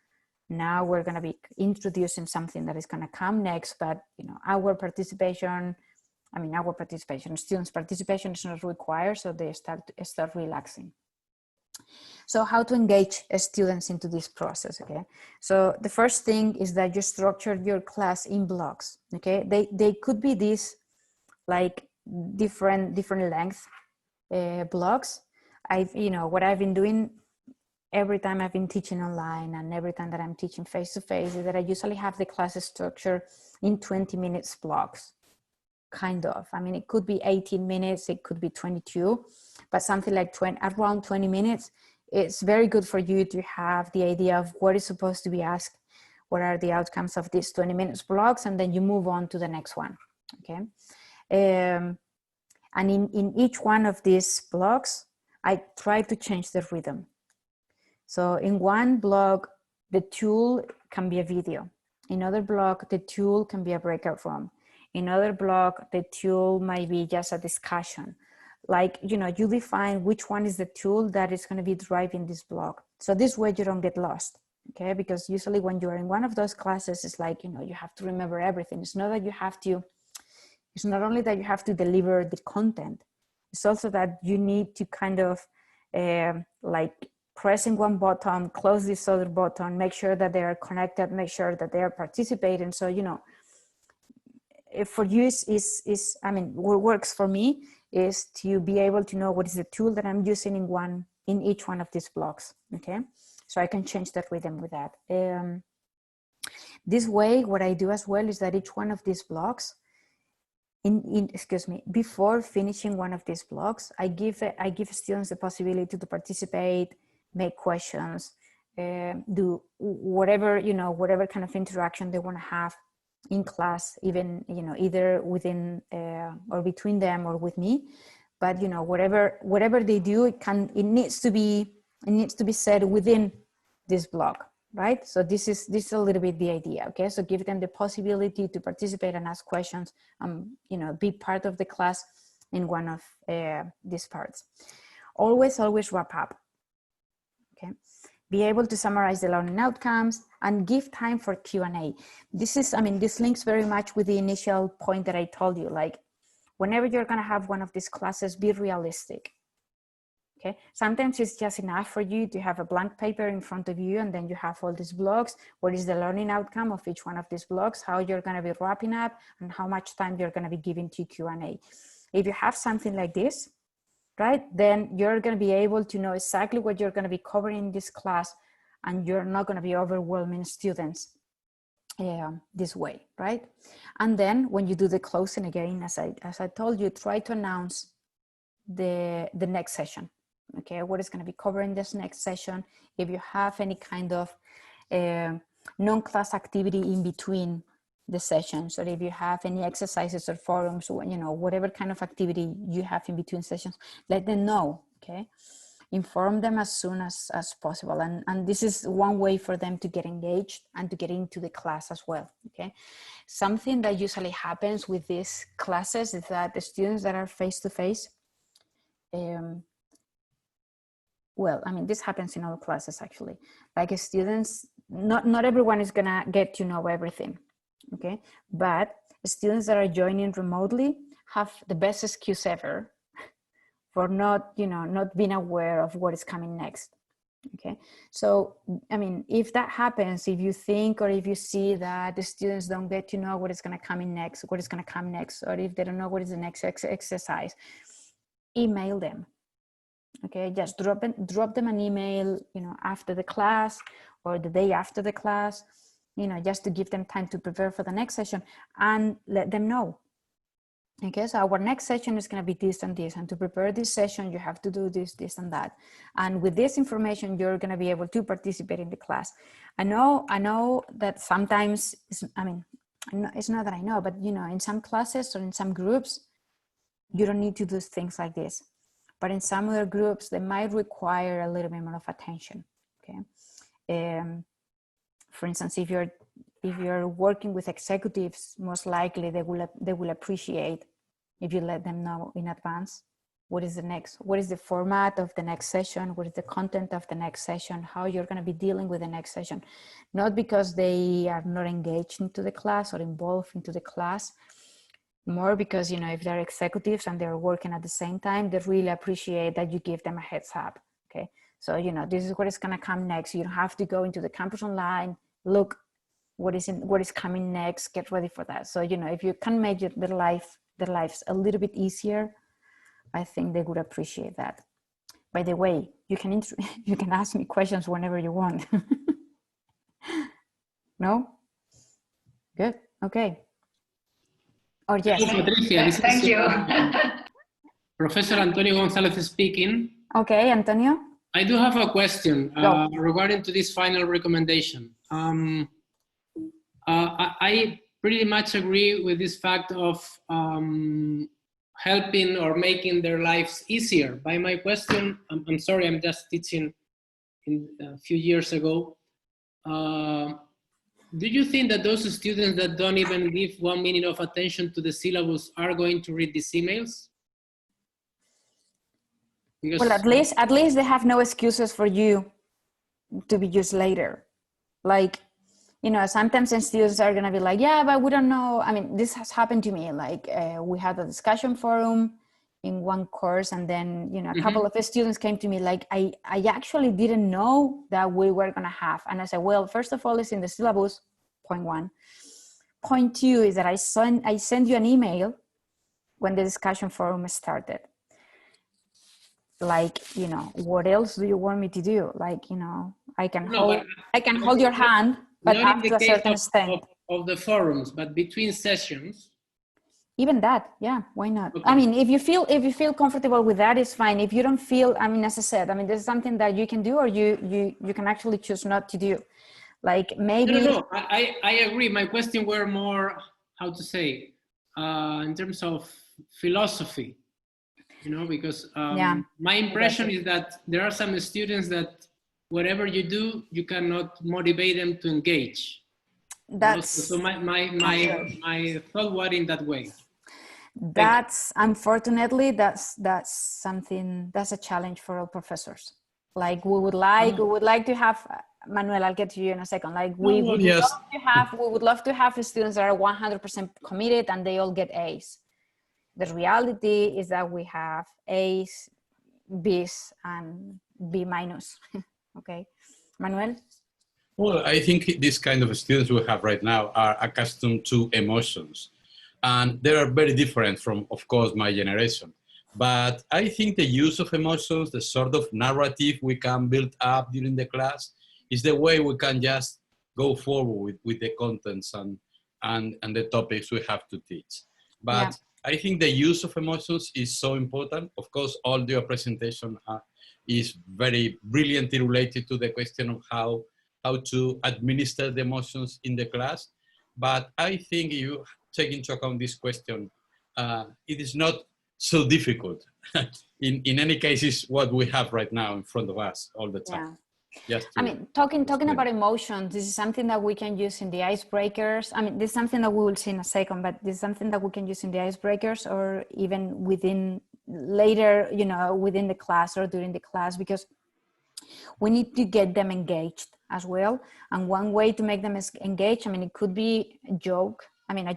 Now we're going to be introducing something that is going to come next, but, you know, our participation, students' participation is not required, so they start relaxing. So how to engage students into this process, okay? So the first thing is that you structure your class in blocks, okay? They could be these like different length blocks. What I've been doing every time I've been teaching online and every time that I'm teaching face-to-face is that I usually have the class structure in 20 minutes blocks, kind of. I mean, it could be 18 minutes, it could be 22, but something like around 20 minutes. It's very good for you to have the idea of what is supposed to be asked, what are the outcomes of these 20 minutes blocks, and then you move on to the next one, okay? And in each one of these blocks, I try to change the rhythm. So in one block, the tool can be a video. In other block, the tool can be a breakout room. In other block, the tool might be just a discussion. Like, you define which one is the tool that is going to be driving this block. So this way you don't get lost, okay? Because usually when you're in one of those classes, it's like, you have to remember everything. It's not that you have to, it's not only that you have to deliver the content, it's also that you need to kind of like pressing one button, close this other button, make sure that they are connected, make sure that they are participating. So, for you is I mean, what works for me is to be able to know what is the tool that I'm using in each one of these blocks, okay? So I can change that rhythm with that. This way, what I do as well is that each one of these blocks, before finishing one of these blocks, I give students the possibility to participate, make questions, do whatever, whatever kind of interaction they want to have in class, even, either within or between them or with me. But, whatever they do, it needs to be said within this block, right? So this is a little bit the idea, okay? So give them the possibility to participate and ask questions, be part of the class in one of these parts. Always wrap up, okay? Be able to summarize the learning outcomes and give time for Q&A. This links very much with the initial point that I told you, like whenever you're gonna have one of these classes, be realistic, okay? Sometimes it's just enough for you to have a blank paper in front of you and then you have all these blocks. What is the learning outcome of each one of these blocks, how you're gonna be wrapping up, and how much time you're gonna be giving to Q&A. If you have something like this, right, then you're going to be able to know exactly what you're going to be covering in this class, and you're not going to be overwhelming students this way, right? And then when you do the closing again, as I told you, try to announce the next session, okay? What is going to be covering this next session? If you have any kind of non-class activity in between the sessions, or if you have any exercises or forums, or whatever kind of activity you have in between sessions, let them know, okay? Inform them as soon as possible, and this is one way for them to get engaged and to get into the class as well, okay? Something that usually happens with these classes is that the students that are face-to-face, this happens in all classes actually, like students, not everyone is gonna get to know everything, okay? But students that are joining remotely have the best excuse ever for not being aware of what is coming next, okay? So, if that happens, if you think or if you see that the students don't get to know what is gonna come next, or if they don't know what is the next exercise, email them, okay? Just drop them an email, after the class or the day after the class, just to give them time to prepare for the next session, and let them know, okay? So our next session is going to be this and this, and to prepare this session, you have to do this, this, and that. And with this information, you're going to be able to participate in the class. I know that sometimes, it's not that I know, but in some classes or in some groups, you don't need to do things like this. But in some other groups, they might require a little bit more of attention, okay? For instance, if you're working with executives, most likely they will appreciate if you let them know in advance what is the format of the next session, what is the content of the next session, how you're going to be dealing with the next session. Not because they are not engaged into the class or involved into the class, more because, if they're executives and they're working at the same time, they really appreciate that you give them a heads up, okay? So, this is what is going to come next. You don't have to go into the campus online, look what is coming next, get ready for that. So, if you can make their life their lives a little bit easier, I think they would appreciate that. By the way, you can you can ask me questions whenever you want. No? Good. Okay. Or yes. Hello, Patricia. This Thank is you. Professor Antonio González speaking. Okay, Antonio. I do have a question Go. regarding to this final recommendation. I pretty much agree with this fact of helping or making their lives easier. By my question, I'm sorry, I'm just teaching a few years ago. Do you think that those students that don't even give 1 minute of attention to the syllabus are going to read these emails? Because, well, at least they have no excuses for you to be used later. Like, you know, sometimes students are going to be like, yeah, but we don't know. I mean, this has happened to me. Like, we had a discussion forum in one course, and then, you know, a couple of the students came to me like, I actually didn't know that we were going to have. And I said, well, first of all, it's in the syllabus, point one. Point two is that I sent you an email when the discussion forum started. Like, you know, what else do you want me to do? Like, you know, I can hold your hand, but up to a certain extent. Of the forums, but between sessions. Even that, yeah, why not? Okay. I mean, if you feel comfortable with that, it's fine. If you don't feel, I mean, as I said, I mean, this is something that you can do, or you can actually choose not to do. Like maybe. No, I agree. My question were more, how to say, in terms of philosophy, you know, because my impression is that there are some students that whatever you do, you cannot motivate them to engage. That's so my thought was in that way. That's unfortunately that's something, that's a challenge for all professors. Like we would like to have, Manuel, I'll get to you in a second. Like we would love to have students that are 100% committed and they all get A's. The reality is that we have A's, B's, and B minus. Okay, Manuel. Well, I think this kind of students we have right now are accustomed to emotions. And they are very different from, of course, my generation. But I think the use of emotions, the sort of narrative we can build up during the class, is the way we can just go forward with the contents and the topics we have to teach. But I think the use of emotions is so important. Of course, all your presentation is very brilliantly related to the question of how to administer the emotions in the class. But I think you take into account this question, it is not so difficult. in any case, it's what we have right now in front of us all the time. Yeah. I mean, talking about emotions, this is something that we can use in the icebreakers. I mean, this is something that we will see in a second, but this is something that we can use in the icebreakers or even within later, you know, within the class or during the class, because we need to get them engaged as well. And one way to make them engaged, I mean, it could be a joke. I mean,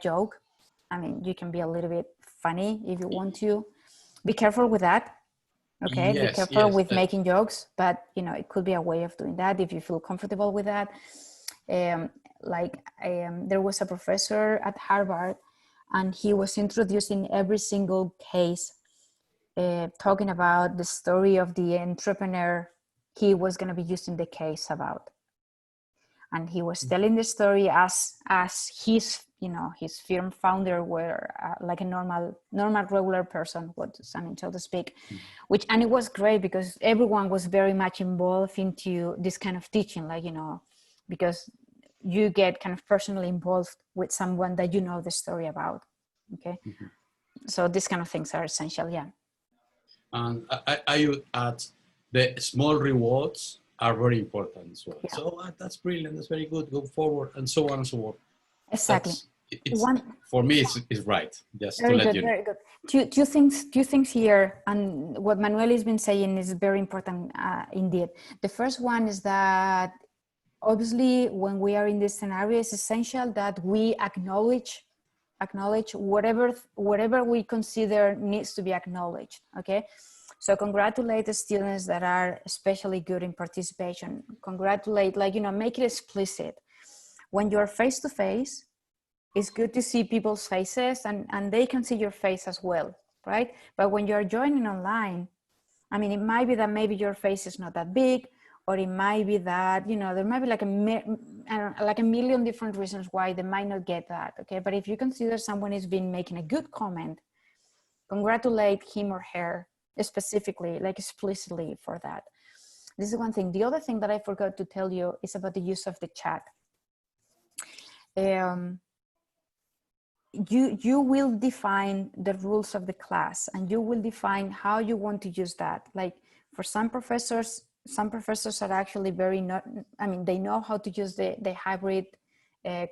you can be a little bit funny if you want to. Be careful with that. Okay, be careful with making jokes, but you know, it could be a way of doing that if you feel comfortable with that. There was a professor at Harvard, and he was introducing every single case, talking about the story of the entrepreneur he was going to be using the case about. And he was telling the story as his, you know, his firm founder were like a normal regular person, so to speak, and it was great because everyone was very much involved into this kind of teaching, like, you know, because you get kind of personally involved with someone that you know the story about. Okay. So these kind of things are essential. Yeah. And I would add the small rewards are very important as well. Yeah. So that's brilliant, that's very good, go forward, and so on and so on. Exactly. For me, it's right, just very to let good, you know. very good. Two things here, and what Manuel has been saying is very important indeed. The first one is that obviously when we are in this scenario, it's essential that we acknowledge whatever we consider needs to be acknowledged, okay? So congratulate the students that are especially good in participation. Congratulate, like, you know, make it explicit. When you're face-to-face, it's good to see people's faces, and they can see your face as well, right? But when you're joining online, I mean, it might be that maybe your face is not that big, or it might be that, you know, there might be like a million different reasons why they might not get that, okay? But if you consider someone has been making a good comment, congratulate him or her specifically, like explicitly for that. This is one thing. The other thing that I forgot to tell you is about the use of the chat. You will define the rules of the class, and you will define how you want to use that. Like for some professors are actually they know how to use the hybrid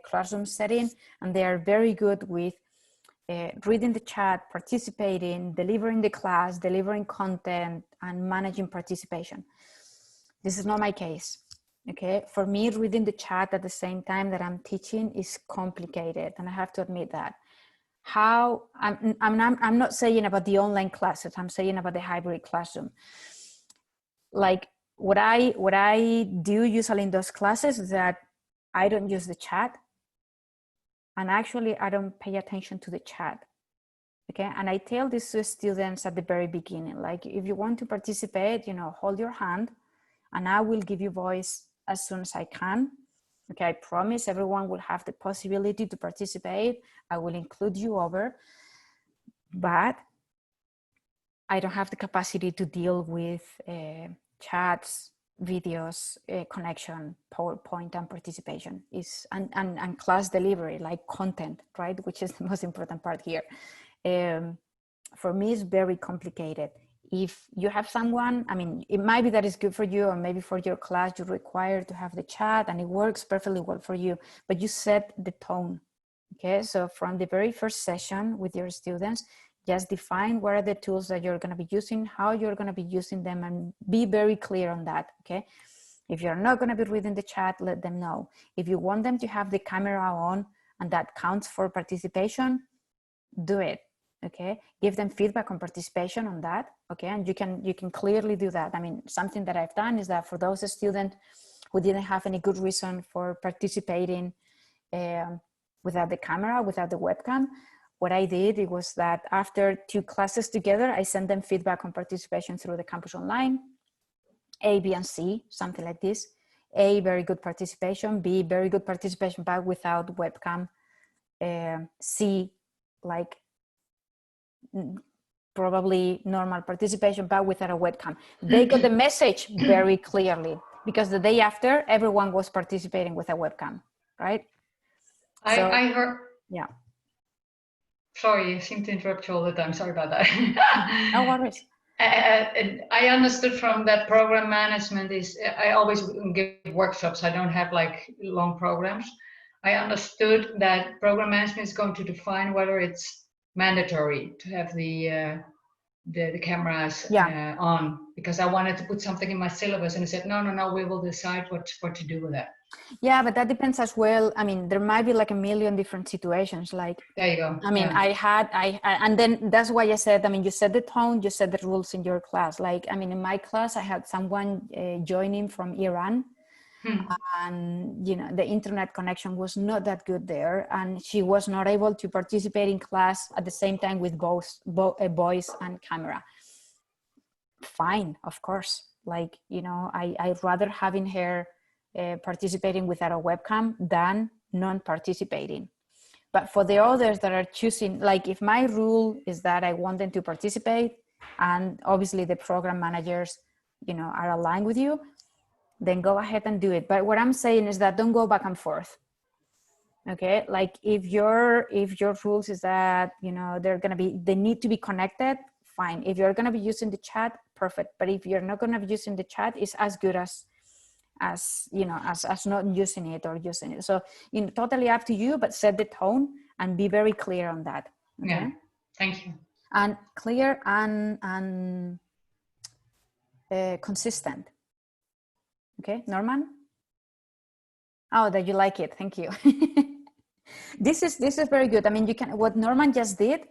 classroom setting, and they are very good with reading the chat, participating, delivering the class, delivering content, and managing participation. This is not my case. Okay, for me, reading the chat at the same time that I'm teaching is complicated, and I have to admit that. I'm not saying about the online classes, I'm saying about the hybrid classroom. Like what I do usually in those classes is that I don't use the chat, and actually I don't pay attention to the chat. Okay, and I tell this to students at the very beginning, like if you want to participate, you know, hold your hand, and I will give you voice as soon as I can. Okay, I promise everyone will have the possibility to participate. I will include you over, but I don't have the capacity to deal with chats, videos, connection, PowerPoint, and participation and class delivery, like content, right? Which is the most important part here. For me, it's very complicated. If you have someone, I mean, it might be that it's good for you, or maybe for your class, you're required to have the chat and it works perfectly well for you, but you set the tone, okay? So from the very first session with your students, just define what are the tools that you're gonna be using, how you're gonna be using them, and be very clear on that, okay? If you're not gonna be reading the chat, let them know. If you want them to have the camera on and that counts for participation, do it. Okay, give them feedback on participation on that. Okay, and you can clearly do that. I mean, something that I've done is that for those students who didn't have any good reason for participating without the camera, without the webcam, what I did, it was that after 2 classes together, I sent them feedback on participation through the campus online, A, B, and C, something like this. A, very good participation. B, very good participation, but without webcam. C, like probably normal participation, but without a webcam. They got the message very clearly, because the day after, everyone was participating with a webcam, right? I heard. Yeah. Sorry, I seem to interrupt you all the time. Sorry about that. No worries. I understood from that program management is, I always give workshops. I don't have like long programs. I understood that program management is going to define whether it's mandatory to have the cameras on, because I wanted to put something in my syllabus, and I said, no, we will decide what to do with that. Yeah, but that depends as well. I mean, there might be like a million different situations. Like, there you go. I mean, I and then that's why I said, I mean, you set the tone, you set the rules in your class. Like, I mean, in my class, I had someone joining from Iran. And you know, the internet connection was not that good there, and she was not able to participate in class at the same time with both voice and camera. Fine, of course. Like, you know, I'd rather having her participating without a webcam than non-participating. But for the others that are choosing, like if my rule is that I want them to participate, and obviously the program managers, you know, are aligned with you, then go ahead and do it. But what I'm saying is that don't go back and forth. Okay, like if your rules is that, you know, they need to be connected, fine. If you're gonna be using the chat, perfect. But if you're not gonna be using the chat, it's as good as you know, as not using it or using it. So, you know, totally up to you, but set the tone and be very clear on that. Okay? Yeah, thank you. And clear and consistent. Okay, Norman? Oh, that you like it, thank you. This is very good. I mean, what Norman just did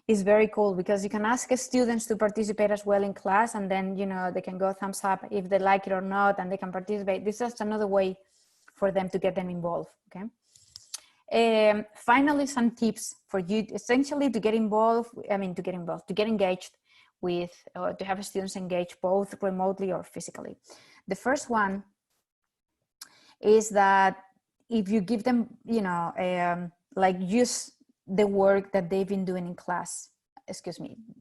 is very cool, because you can ask students to participate as well in class, and then, you know, they can go thumbs up if they like it or not, and they can participate. This is another way for them to get them involved, okay? Finally, some tips for you essentially to get involved, to get engaged with, or to have students engaged both remotely or physically. The first one is that if you give them, like use the work that they've been doing in class,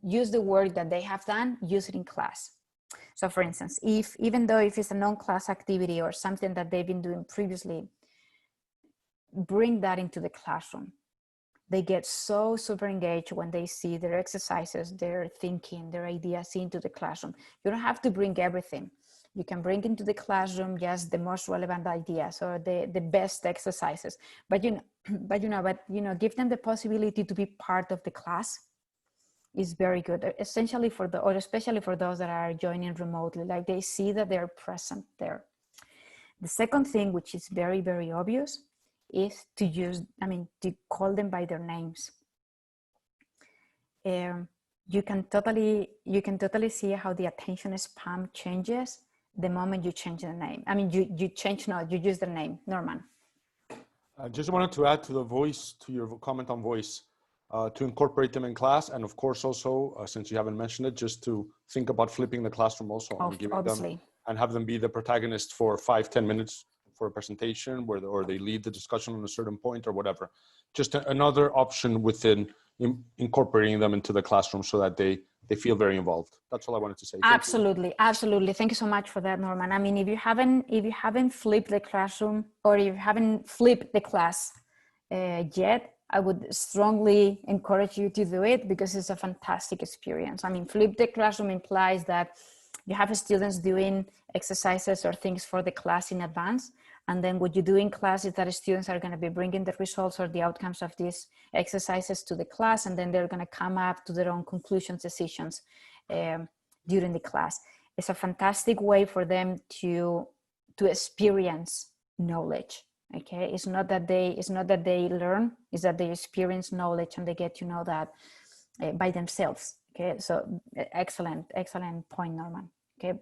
use the work that they have done, use it in class. So for instance, even though if it's a non-class activity or something that they've been doing previously, bring that into the classroom. They get so super engaged when they see their exercises, their thinking, their ideas into the classroom. You don't have to bring everything. You can bring into the classroom just the most relevant ideas or the best exercises. But give them the possibility to be part of the class is very good, essentially or especially for those that are joining remotely, like they see that they're present there. The second thing, which is very, very obvious, is to call them by their names. You can totally see how the attention span changes the moment you change the name. You use their name. Norman. I just wanted to add to your comment on voice, to incorporate them in class. And of course, also, since you haven't mentioned it, just to think about flipping the classroom also and giving them, and have them be the protagonist for 5-10 minutes for a presentation or they lead the discussion on a certain point or whatever. Just another option within incorporating them into the classroom so that they feel very involved. That's all I wanted to say. Absolutely. Thank you so much for that, Norman. I mean, if you haven't flipped the classroom or if you haven't flipped the class yet, I would strongly encourage you to do it because it's a fantastic experience. I mean, flip the classroom implies that you have students doing exercises or things for the class in advance. And then what you do in class is that students are going to be bringing the results or the outcomes of these exercises to the class, and then they're going to come up to their own conclusions, decisions during the class. It's a fantastic way for them to experience knowledge. Okay, it's not that they learn, it's that they experience knowledge and they get to know that by themselves. Okay, so excellent point, Norman. Okay.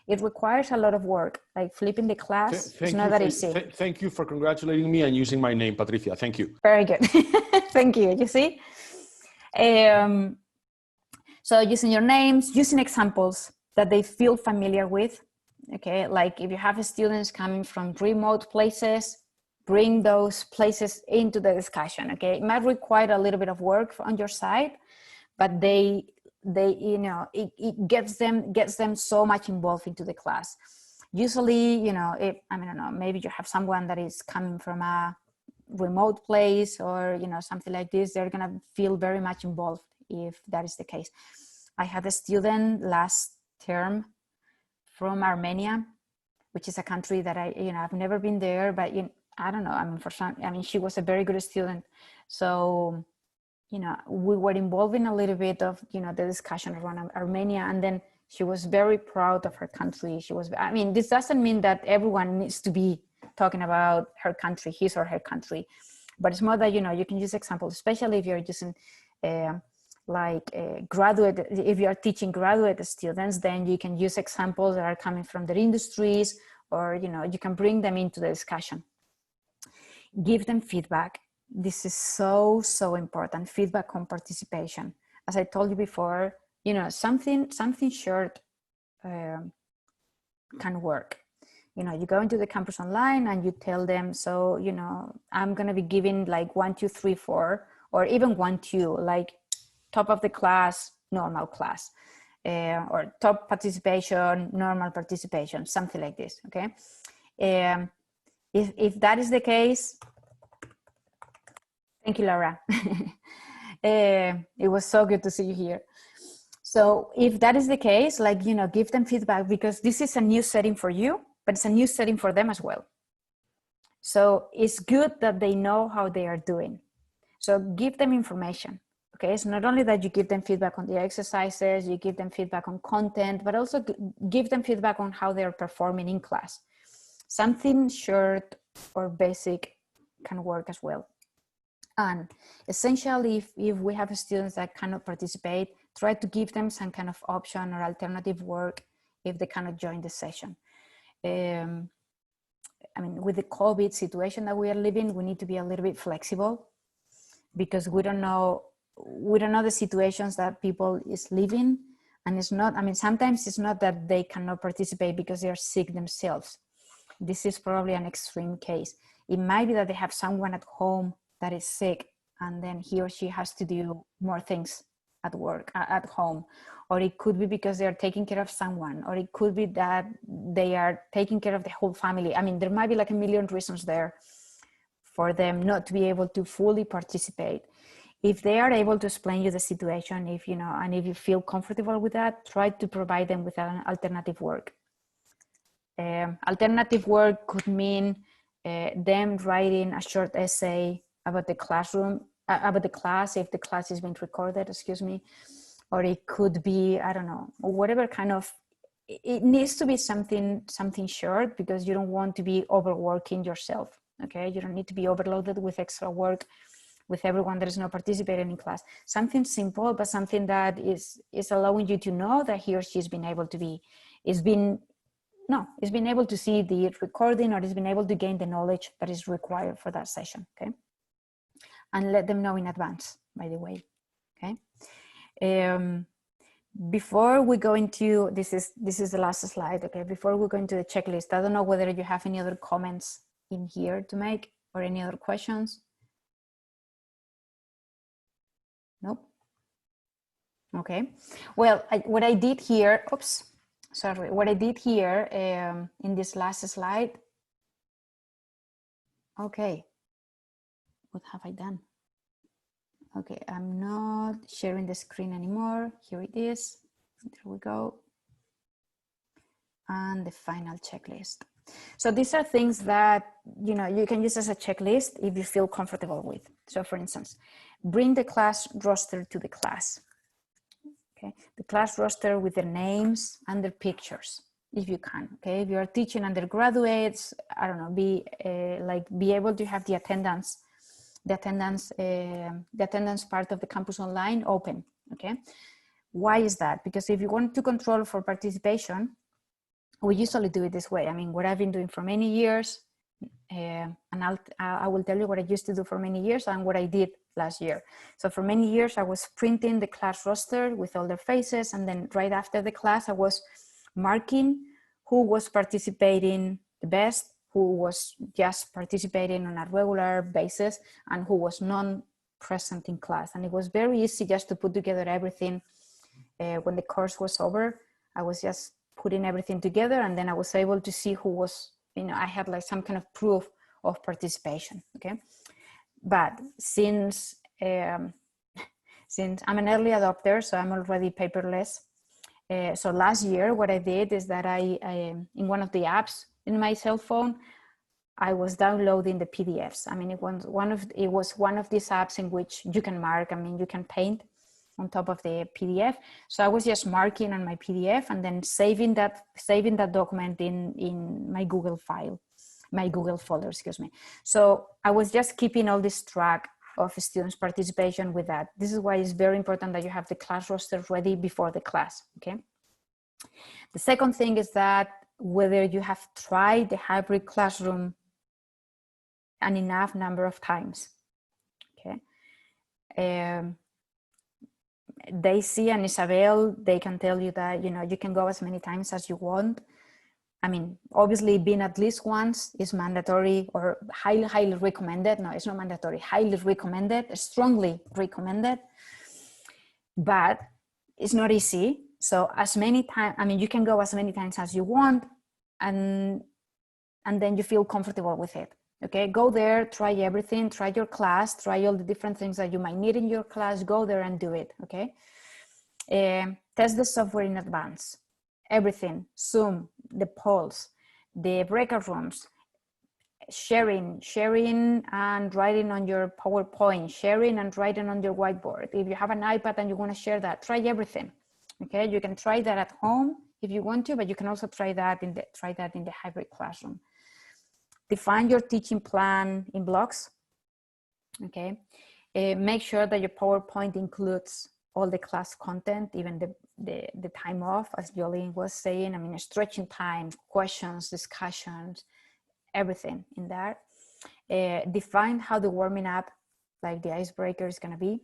It requires a lot of work, like flipping the class. It's not that easy. Thank you for congratulating me and using my name, Patricia. Thank you. Very good. Thank you. You see? So using your names, using examples that they feel familiar with. Okay, like if you have students coming from remote places, bring those places into the discussion. Okay, it might require a little bit of work on your side, but it gets them so much involved into the class. Usually, maybe you have someone that is coming from a remote place or, something like this, they're going to feel very much involved if that is the case. I had a student last term from Armenia, which is a country that I've never been there, but I don't know. She was a very good student. So, we were involved in a little bit of, the discussion around Armenia, and then she was very proud of her country. This doesn't mean that everyone needs to be talking about her country, his or her country, but it's more that, you can use examples, especially if you're using if you're teaching graduate students, then you can use examples that are coming from their industries, or, you can bring them into the discussion. Give them feedback. This is so important. Feedback on participation. As I told you before, something short can work. You go into the campus online and you tell them, so, I'm going to be giving like 1, 2, 3, 4, or even 1, 2, like top of the class, normal class, or top participation, normal participation, something like this. Okay. If that is the case, thank you, Laura. It was so good to see you here. So if that is the case, give them feedback, because this is a new setting for you, but it's a new setting for them as well. So it's good that they know how they are doing. So give them information. Okay, it's not only that you give them feedback on the exercises, you give them feedback on content, but also give them feedback on how they're performing in class. Something short or basic can work as well. And essentially, if we have students that cannot participate, try to give them some kind of option or alternative work if they cannot join the session. I mean, with the COVID situation that we are living, we need to be a little bit flexible, because we don't know the situations that people is living. And it's not, I mean, sometimes it's not that they cannot participate because they are sick themselves. This is probably an extreme case. It might be that they have someone at home that is sick, and then he or she has to do more things at work, at home. Or it could be because they are taking care of someone, or it could be that they are taking care of the whole family. I mean, there might be like a million reasons there for them not to be able to fully participate. If they are able to explain you the situation, if you know, and if you feel comfortable with that, try to provide them with an alternative work. Alternative work could mean them writing a short essay about the classroom, about the class, if the class is being recorded, excuse me, or it could be, I don't know, whatever kind of, it needs to be something short, because you don't want to be overworking yourself, okay? You don't need to be overloaded with extra work with everyone that is not participating in class. Something simple, but something that is allowing you to know that he or she has been able to be, is been able to see the recording, or has been able to gain the knowledge that is required for that session, okay? And let them know in advance, by the way, okay? Before we go into, this is the last slide, okay? Before we go into the checklist, I don't know whether you have any other comments in here to make, or any other questions. Nope. Okay. Well, what I did here, oops, sorry. What I did here in this last slide. Okay. What have I done? Okay, I'm not sharing the screen anymore. Here it is. There we go. And the final checklist. So these are things that, you know, you can use as a checklist if you feel comfortable with. So for instance, bring the class roster to the class. Okay, the class roster with their names and their pictures, if you can. Okay, if you are teaching undergraduates, I don't know, be able to have the attendance part of the campus online open. Okay, why is that? Because if you want to control for participation, we usually do it this way. I mean, what I've been doing for many years, and I will tell you what I used to do for many years and what I did last year. So for many years, I was printing the class roster with all their faces, and then right after the class, I was marking who was participating the best, who was just participating on a regular basis, and who was non-present in class. And it was very easy just to put together everything. When the course was over, I was just putting everything together, and then I was able to see who was, you know, I had like some kind of proof of participation, okay? But since I'm an early adopter, so I'm already paperless. So last year, what I did is that I in one of the apps in my cell phone, I was downloading the PDFs. I mean, it was one of these apps in which you can mark. I mean, you can paint on top of the PDF. So I was just marking on my PDF and then saving that document in my Google file, my Google folder, excuse me. So I was just keeping all this track of students' participation with that. This is why it's very important that you have the class roster ready before the class, okay? The second thing is that whether you have tried the hybrid classroom an enough number of times, okay? Daisy and Isabel, they can tell you that, you know, you can go as many times as you want. I mean, obviously being at least once is mandatory or highly recommended. No, it's not mandatory, highly recommended, strongly recommended, but it's not easy. So as many times, I mean, you can go as many times as you want, and then you feel comfortable with it. Okay, go there, try everything, try your class, try all the different things that you might need in your class, go there and do it, okay? Test the software in advance, everything, Zoom, the polls, the breakout rooms, sharing and writing on your PowerPoint, sharing and writing on your whiteboard. If you have an iPad and you want to share that, try everything, okay? You can try that at home if you want to, but you can also try that in the hybrid classroom. Define your teaching plan in blocks, okay? Make sure that your PowerPoint includes all the class content, even the time off, as Jolene was saying. I mean, stretching time, questions, discussions, everything in there. Define how the warming up, like the icebreaker, is going to be.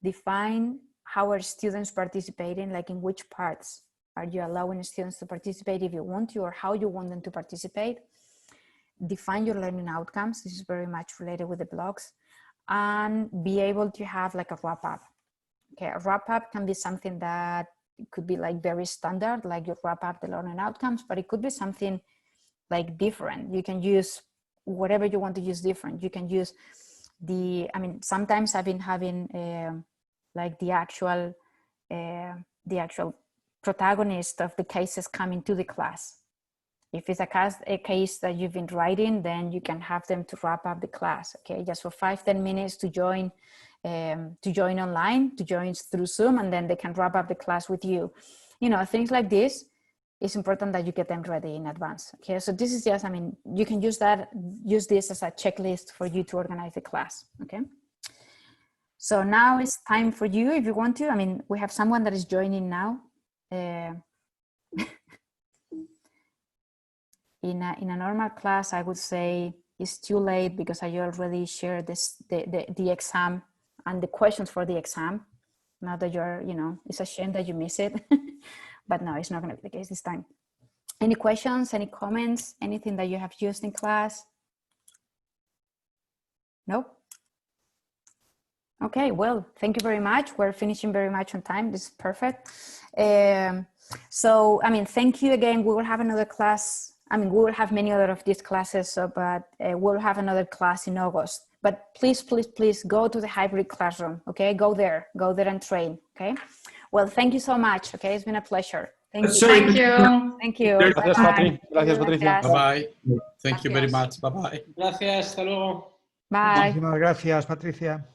Define how are students participating, like in which parts are you allowing students to participate if you want to, or how you want them to participate. Define your learning outcomes. This is very much related with the blogs. And be able to have like a wrap up. Okay, a wrap up can be something that could be like very standard, like you wrap up the learning outcomes, but it could be something like different. You can use whatever you want to use different. You can use sometimes I've been having like the actual protagonist of the cases coming to the class. If it's a case that you've been writing, then you can have them to wrap up the class, okay? Just for 5-10 minutes to join online, to join through Zoom, and then they can wrap up the class with you. You know, things like this, it's important that you get them ready in advance, okay? So this is just, you can use this as a checklist for you to organize the class, okay? So now it's time for you, if you want to. We have someone that is joining now. In a normal class, I would say it's too late because I already shared the exam and the questions for the exam. Now that it's a shame that you miss it, but no, it's not going to be the case this time. Any questions, any comments, anything that you have used in class? No? Okay, well, thank you very much. We're finishing very much on time. This is perfect. So, thank you again. We will have another class. We will have many other of these classes, but we'll have another class in August. But please, please, please go to the hybrid classroom, okay? Go there and train, okay? Well, thank you so much, okay? It's been a pleasure. Thank you. Thank you. Thank you. Gracias, Patri. Gracias, Patricia. Bye-bye. Thank you very much. Bye-bye. Gracias, hasta luego. Bye. Muchísimas gracias, Patricia.